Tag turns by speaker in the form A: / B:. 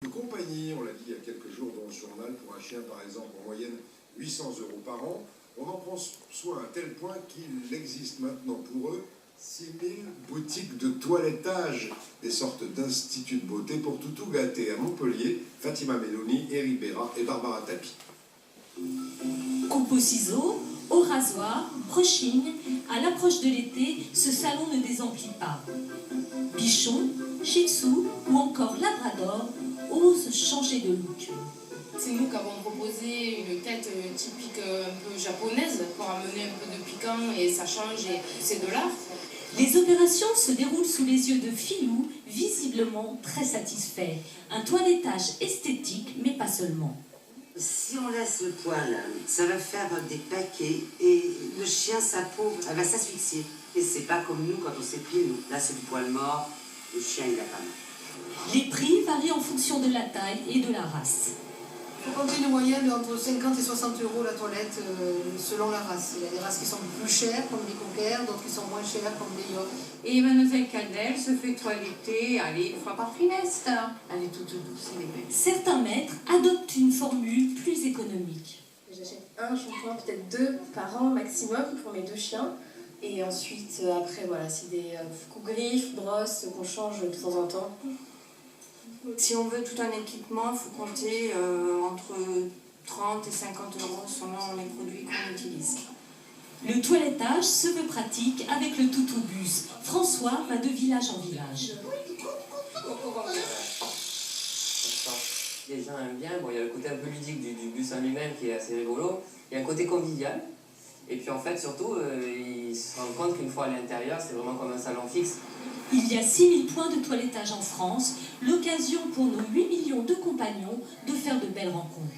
A: Une compagnie, on l'a dit il y a quelques jours dans le journal, pour un chien par exemple en moyenne 800 € par an, on en prend soin à tel point qu'il existe maintenant pour eux 6000 boutiques de toilettage, des sortes d'instituts de beauté pour tout gâter. À Montpellier, Fatima Meloni, Éric Béra et Barbara Tapie.
B: Coupe au ciseau, au rasoir, brushing, à l'approche de l'été, ce salon ne désemplit pas. Bichon, Shih Tzu ou encore Labrador osent changer de look.
C: C'est nous qui avons proposé une tête typique un peu japonaise pour amener un peu de piquant et ça change et c'est de l'art.
B: Les opérations se déroulent sous les yeux de Philou, visiblement très satisfait. Un toilettage esthétique, mais pas seulement.
D: Si on laisse le poil, ça va faire des paquets et le chien, sa peau, elle va s'asphyxier. Et c'est pas comme nous quand on s'épile, nous. Là, c'est du poil mort, le chien, il a pas mal.
B: Les prix varient en fonction de la taille et de la race.
E: Il faut compter une moyenne entre 50 et 60 € la toilette selon la race. Il y a des races qui sont plus chères, comme les cockers, d'autres qui sont moins chères, comme les yorks.
F: Et Mademoiselle Cadel se fait toiletter, allez, 1 fois par trimestre. Elle est toute douce, elle est belle.
B: Certains maîtres adoptent une formule plus économique.
G: J'achète un shampoing, peut-être 2 par an maximum pour mes 2 chiens. Et ensuite, après, voilà, c'est des coups-griffes, brosses qu'on change de temps en temps.
F: Si on veut tout un équipement, il faut compter entre 30 et 50 € selon les produits qu'on utilise.
B: Le toilettage se veut pratique avec le toutoubus. François va de village en village.
H: Les gens aiment bien, bon, il y a le côté un peu ludique du bus en lui-même qui est assez rigolo, il y a un côté convivial, et puis en fait surtout, ils se rendent compte qu'une fois à l'intérieur, c'est vraiment comme un salon fixe.
B: Il y a 6000 points de toilettage en France, l'occasion pour nos 8 millions de compagnons de faire de belles rencontres.